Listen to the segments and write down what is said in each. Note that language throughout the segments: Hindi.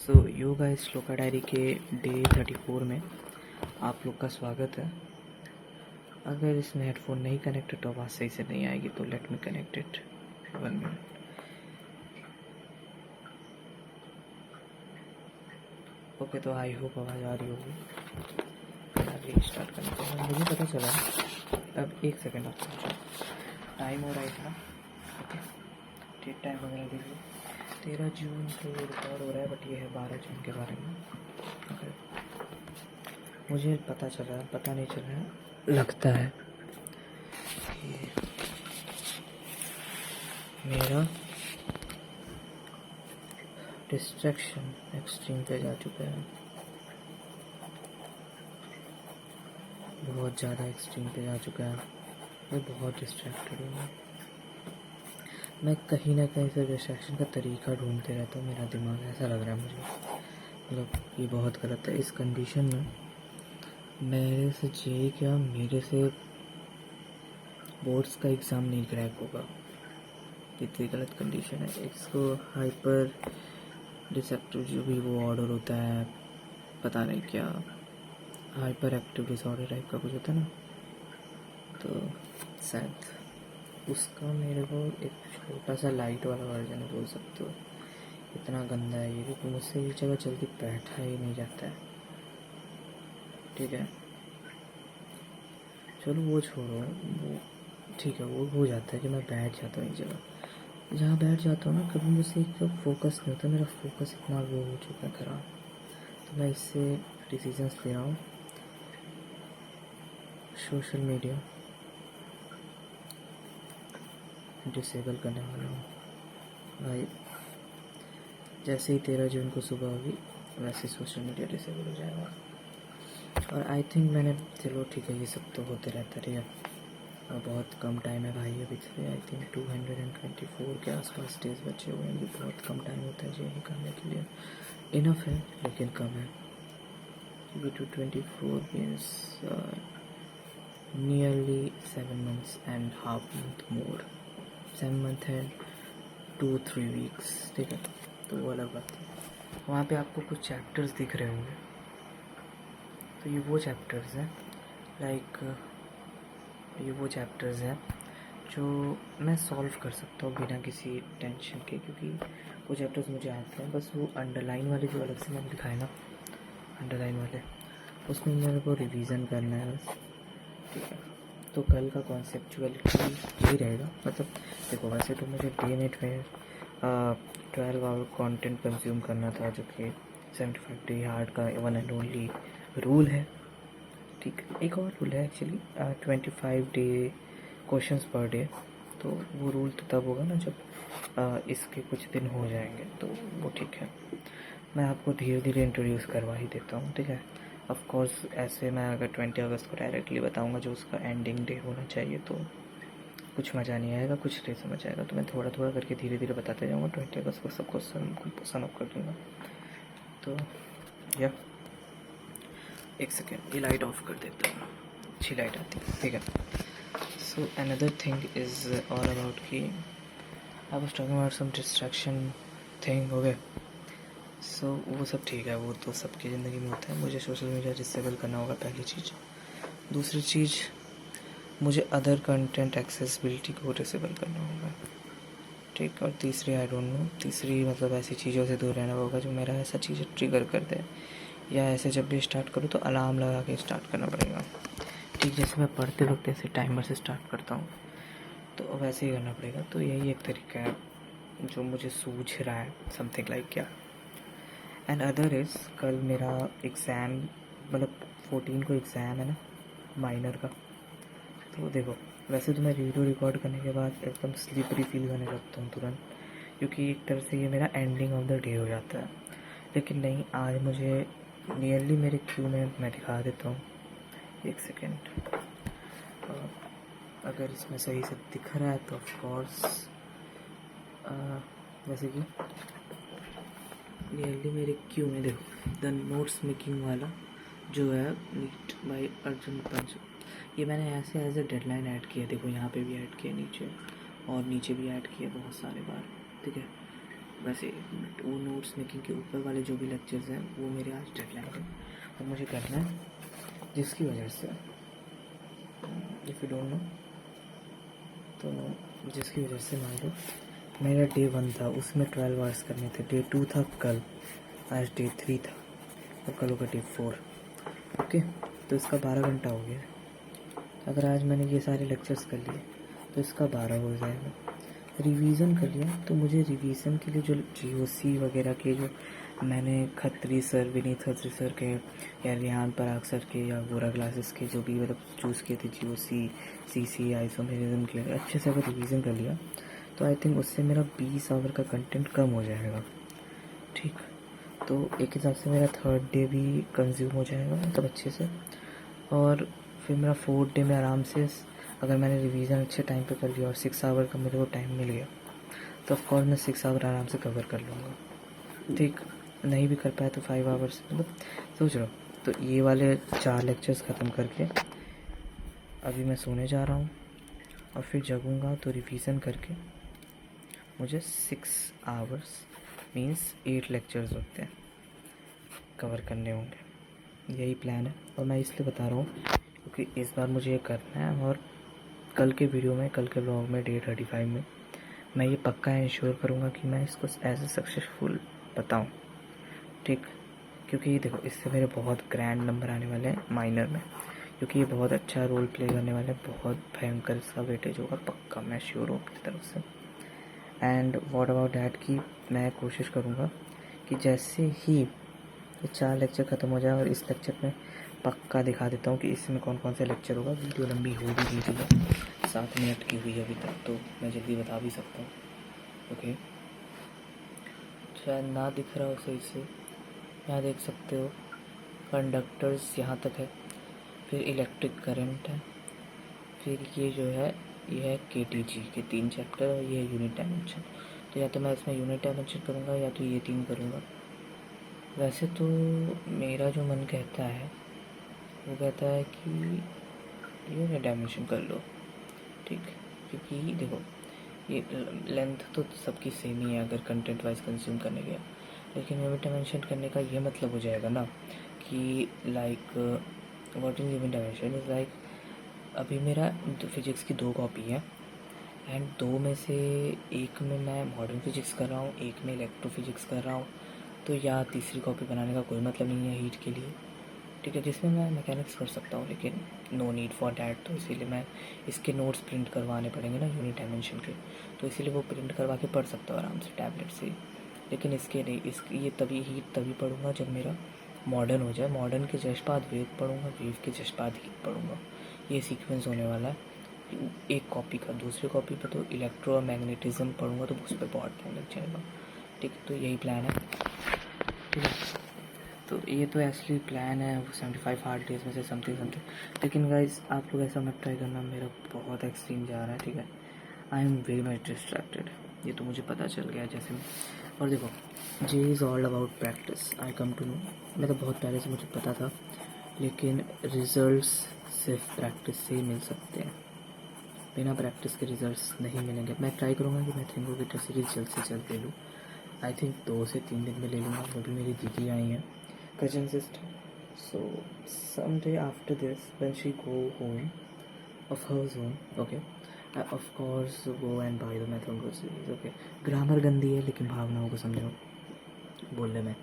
सो योगा श्लोका डायरी के डे 34 में आप लोग का स्वागत है। अगर इसमें हेडफोन नहीं कनेक्टेड तो आवाज़ सही से नहीं आएगी, तो let me connect it 1 minute. Okay, तो आई होप आवाज़ आ रही होगी। अभी स्टार्ट करने के बाद मुझे पता चला, अब 1 सेकेंड आपको टाइम हो रहा था। ओके, डेट टाइम वगैरह देखिए 13 जून को रिकॉर्ड हो रहा है, बट ये है 12 जून के बारे में। ओके, मुझे पता नहीं चल रहा है, लगता है कि मेरा डिस्ट्रैक्शन एक्सट्रीम पे जा चुका है, बहुत ज़्यादा एक्सट्रीम पे जा चुका है। मैं बहुत डिस्ट्रैक्टेड हूँ। मैं कहीं ना कहीं से डिस्ट्रैक्शन का तरीका ढूंढते रहता हूँ। मेरा दिमाग ऐसा लग रहा है मुझे, मतलब ये बहुत गलत है। इस कंडीशन में मेरे से मेरे से बोर्ड्स का एग्ज़ाम नहीं क्रैक होगा। इतनी गलत कंडीशन है। इसको हाइपर डिसेप्टिव जो भी वो ऑर्डर होता है, पता नहीं क्या, हाइपर एक्टिव डिसऑर्डर टाइप का कुछ होता है ना, तो शायद उसका मेरे को एक छोटा सा लाइट वाला वर्जन बोल सकते हो। इतना गंदा है ये, क्योंकि मुझसे इस जगह जल्दी बैठा ही नहीं जाता है। ठीक है, चलो वो छोड़ो, वो ठीक है, वो हो जाता है कि मैं बैठ जाता हूँ एक जगह। जहाँ बैठ जाता हूँ ना, कभी मुझसे एक फोकस नहीं होता। मेरा फोकस इतना वो हो चुका है खराब, तो मैं इससे डिसीजंस ले रहा हूँ। सोशल मीडिया डिसेबल करने वाला हूँ भाई। जैसे ही 13 जून को सुबह होगी, वैसे सोशल मीडिया डिसेबल हो जाएगा। और आई थिंक मैंने, चलो ठीक है, ये सब तो होते रहता है। और बहुत कम टाइम है भाई अभी से। आई थिंक 224 के आसपास डेज बचे हुए हैं। ये बहुत कम टाइम होता है ये करने के लिए। इनफ है लेकिन कम है, क्योंकि 224 means nearly 7 months and half month more. 7 month है 2-3 weeks। ठीक है, तो वो अलग बात है। वहाँ पे आपको कुछ चैप्टर्स दिख रहे होंगे, तो ये वो चैप्टर्स हैं, ये वो चैप्टर्स हैं जो मैं सॉल्व कर सकता हूँ बिना किसी टेंशन के, क्योंकि वो चैप्टर्स मुझे आते हैं। बस वो अंडरलाइन वाले जो अलग से मैंने दिखाए ना, अंडरलाइन वाले, उसमें मेरे को रिवीजन करना है बस। ठीक है, तो कल का कॉन्सेप्चुअलिटी यही रहेगा। मतलब देखो, वैसे तो मुझे डे में 12 आवर कंटेंट कंज्यूम करना था, जो कि 75 डे हार्ड का वन एंड ओनली रूल है। ठीक, एक और रूल है actually, 25 day questions per day. तो वो रूल तो तब होगा ना जब इसके कुछ दिन हो जाएंगे, तो वो ठीक है। मैं आपको धीरे धीरे इंट्रोड्यूस करवा ही देता हूँ। ठीक है, ऑफ कोर्स ऐसे मैं अगर 20 अगस्त को डायरेक्टली बताऊँगा जो उसका एंडिंग डे होना चाहिए, तो कुछ मज़ा नहीं आएगा, कुछ नहीं समझ आएगा। तो मैं थोड़ा थोड़ा करके धीरे धीरे बताते जाऊँगा। 20 अगस्त को सबको सम अप कर दूँगा। तो या 1 सेकेंड, ये लाइट ऑफ कर देता हूँ, अच्छी लाइट आती है। ठीक है, so another thing is all about कि I was talking about some distraction thing. Okay, so वो सब ठीक है, वो तो सबकी ज़िंदगी में होता है। मुझे सोशल मीडिया डिसेबल करना होगा, पहली चीज़। दूसरी चीज़, मुझे अदर कंटेंट एक्सेसिबिलिटी को डिसेबल करना होगा। ठीक, और तीसरी, आई डोंट नो, तीसरी मतलब ऐसी चीज़ों से दूर रहना होगा जो मेरा ऐसा चीज़ें ट्रिगर कर दे, या ऐसे जब भी स्टार्ट करूँ तो अलार्म लगा के स्टार्ट करना पड़ेगा। ठीक, जैसे मैं पढ़ते वक्त ऐसे टाइमर से स्टार्ट करता हूँ, तो वैसे ही करना पड़ेगा। तो यही एक तरीका है जो मुझे सूझ रहा है, समथिंग लाइक क्या। एंड अदर इज़, कल मेरा एग्ज़ाम, मतलब 14 को एग्ज़ाम है ना, माइनर का। तो देखो, वैसे तो मैं वीडियो रिकॉर्ड करने के बाद एकदम स्लीपरी फील करने लगता हूँ तुरंत, क्योंकि एक तरह से ये मेरा एंडिंग ऑफ द डे हो जाता है। लेकिन नहीं, आज मुझे नियरली मेरे क्यू में मैं दिखा देता हूँ। 1 सेकेंड, अगर इसमें सही से दिख रहा है तो ऑफकोर्स, जैसे कि नियरली मेरे क्यू में देखो, द नोट्स मेकिंग वाला जो है, नीट बाय अर्जुन पंच, ये मैंने ऐसे एज ए डेडलाइन ऐड किया। देखो यहाँ पे भी ऐड किया नीचे, और नीचे भी ऐड किया बहुत सारे बार। ठीक है, वैसे वो नोट्स मेकिंग के ऊपर वाले जो भी लेक्चर्स हैं वो मेरे आज डेडलाइन है और मुझे करना है, जिसकी वजह से इफ़ यू डोंट नो तो जिसकी वजह से मान लो मेरा डे 1 था उसमें 12 आवर्स करने थे, डे 2 था कल, आज डे 3 था और कल होगा डे 4। ओके, तो इसका 12 घंटा हो गया। अगर आज मैंने ये सारे लेक्चर्स कर लिए तो इसका 12 हो जाएगा। रिवीजन कर लिया तो मुझे रिवीजन के लिए जो GOC वगैरह के जो मैंने खत्री सर, विनीत खत्री सर के या रेहान पराग सर के या वोरा क्लासेस के जो भी मतलब चूज़ किए थे GOC CC आइसोमेरिज्म के लिए अच्छे से अगर रिवीजन कर लिया तो आई थिंक उससे मेरा 20 आवर का कंटेंट कम हो जाएगा। ठीक, तो एक हिसाब से मेरा 3rd डे भी कंज्यूम हो जाएगा मतलब अच्छे से, और फिर मेरा 4th डे में आराम से अगर मैंने रिवीजन अच्छे टाइम पे कर लिया और 6 आवर का मेरे को टाइम मिल गया तो ऑफकोर्स मैं 6 आवर आराम से कवर कर लूँगा। ठीक, नहीं भी कर पाया तो 5 आवर्स मतलब सोच रहा हूँ। तो ये वाले 4 लेक्चर्स ख़त्म करके अभी मैं सोने जा रहा हूँ और फिर जगूँगा तो रिवीजन करके मुझे 6 आवर्स मीन्स 8 लेक्चर्स होते हैं कवर करने होंगे। यही प्लान है और मैं इसलिए बता रहा हूँ क्योंकि इस बार मुझे ये करना है और कल के वीडियो में, कल के ब्लॉग में डे 35 में मैं ये पक्का इंश्योर करूँगा कि मैं इसको एज ए सक्सेसफुल बताऊँ। ठीक, क्योंकि देखो इससे मेरे बहुत ग्रैंड नंबर आने वाले हैं माइनर में, क्योंकि ये बहुत अच्छा रोल प्ले करने वाले हैं, बहुत भयंकर इसका वेटेज होगा पक्का, मैं श्योर हूँ अपनी तरफ से। एंड व्हाट अबाउट डैट कि मैं कोशिश करूँगा कि जैसे ही ये 4 लेक्चर ख़त्म हो जाए और इस लेक्चर में पक्का दिखा देता हूँ कि इसमें कौन कौन से लेक्चर होगा। वीडियो लंबी हो भी गई थी, 7 मिनट की हुई अभी तक, तो मैं जल्दी बता भी सकता हूँ। ओके, शायद ना दिख रहा हो सही से, यहाँ देख सकते हो कंडक्टर्स यहाँ तक है, फिर इलेक्ट्रिक करंट है, फिर ये जो है ये है KTG के 3 चैप्टर और ये है यूनिट डायमेंशन। तो या तो मैं इसमें यूनिट डायमेंशन करूँगा या तो ये 3 करूँगा। वैसे तो मेरा जो मन कहता है वो कहता है कि यूनिट डायमेंशन कर लो। ठीक, क्योंकि देखो ये लेंथ तो सबकी सेम ही है अगर कंटेंट वाइज कंज्यूम करने गया, लेकिन यूनिट डायमेंशन करने का ये मतलब हो जाएगा ना कि like what is unit dimension is like अभी मेरा फिजिक्स की 2 कॉपी है एंड 2 में से एक में मैं मॉडर्न फिजिक्स कर रहा हूँ, एक में इलेक्ट्रोफिजिक्स कर रहा हूँ, तो या तीसरी कॉपी बनाने का कोई मतलब नहीं है हीट के लिए। ठीक है, जिसमें मैं मैकेनिक्स कर सकता हूँ लेकिन नो नीड फॉर डैट, तो इसीलिए मैं इसके नोट्स प्रिंट करवाने पड़ेंगे ना यूनिट डायमेंशन के, तो इसीलिए वो प्रिंट करवा के पढ़ सकता हूँ आराम से टैबलेट से। लेकिन इसके नहीं, इसकी ये तभी हीट तभी पढ़ूँगा जब मेरा मॉडर्न हो जाए, मॉडर्न के जस्ट बाद वेव पढ़ूँगा, वेव के जस्ट बाद हीट पढ़ूँगा। ये सीक्वेंस होने वाला है एक कॉपी का। दूसरी कॉपी पे तो इलेक्ट्रो और मैग्नेटिज्म पढ़ूँगा तो उस पर बहुत टाइम लग जाएगा। ठीक, तो यही प्लान है। ठीक है, तो ये तो एक्चुअली प्लान है 75 हार्ड डेज में से समथिंग। लेकिन गाइज आप लोग ऐसा मत ट्राई करना, मेरा बहुत एक्सट्रीम जा रहा है। ठीक है, I am very much distracted, ये तो मुझे पता चल गया जैसे। और देखो जे is all about practice, I come to know, मतलब बहुत पहले से मुझे पता था, लेकिन रिजल्ट्स सिर्फ प्रैक्टिस से ही मिल सकते हैं, बिना प्रैक्टिस के रिजल्ट्स नहीं मिलेंगे। मैं ट्राई करूँगा कि मैं थिंकोगेटर सीरीज जल्द से जल्द ले लूँ। आई थिंक 2 से 3 दिन में ले लूँगा। वो भी मेरी दीदी आई हैं, cousin sister, so some day after this when she go home of hers own, okay, of course go and by the mathematical series. Okay, grammar गंदी है लेकिन भावनाओं को समझो बोलने में।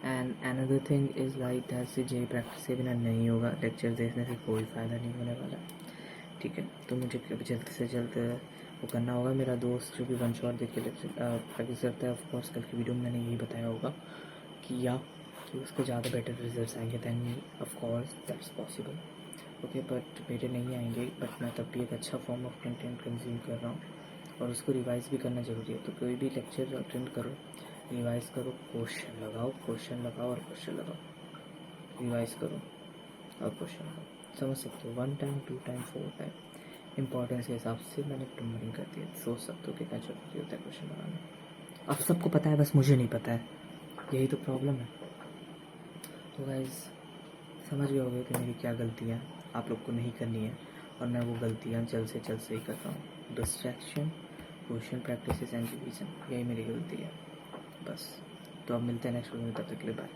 And another thing is like that say J practice के बिना नहीं होगा, लेक्चर देखने से कोई फ़ायदा नहीं होने वाला। ठीक है, तो मुझे अभी जल्द से जल्द वो करना होगा। मेरा दोस्त जो भी वन शॉट देख के प्रैक्टिस करता है, ऑफकोर्स कल की वीडियो में मैंने यही बताया होगा कि या कि उसको ज़्यादा बेटर रिजल्ट्स आएंगे than me, of course that's possible. Okay, but मेरे नहीं आएंगे, बट मैं तब भी एक अच्छा फॉर्म ऑफ कंटेंट कंज्यूम कर रहा हूँ और उसको रिवाइज़ भी करना ज़रूरी है। तो कोई भी लेक्चर अटेंड करो, रिवाइज़ करो, क्वेश्चन लगाओ, क्वेश्चन लगाओ और क्वेश्चन लगाओ, रिवाइज़ करो और क्वेश्चन लगाओ। समझ सकते हो, 1 टाइम 2 टाइम 4 टाइम इंपॉर्टेंस के हिसाब से मैंने नंबरिंग कर दी है। सोच सकते हो कितना जरूरी होता है क्वेश्चन बनाना। अब सबको पता है, बस मुझे नहीं पता है, यही तो प्रॉब्लम है। तो गाइज समझ गए होगे कि मेरी क्या गलतियाँ आप लोग को नहीं करनी है और मैं वो गलतियाँ जल्द से जल्द सही कर रहा हूँ। Distraction, question practice and revision, यही मेरी गलती है। बस। तो अब मिलते हैं नेक्स्ट वीडियो में, तब तक के लिए बाय।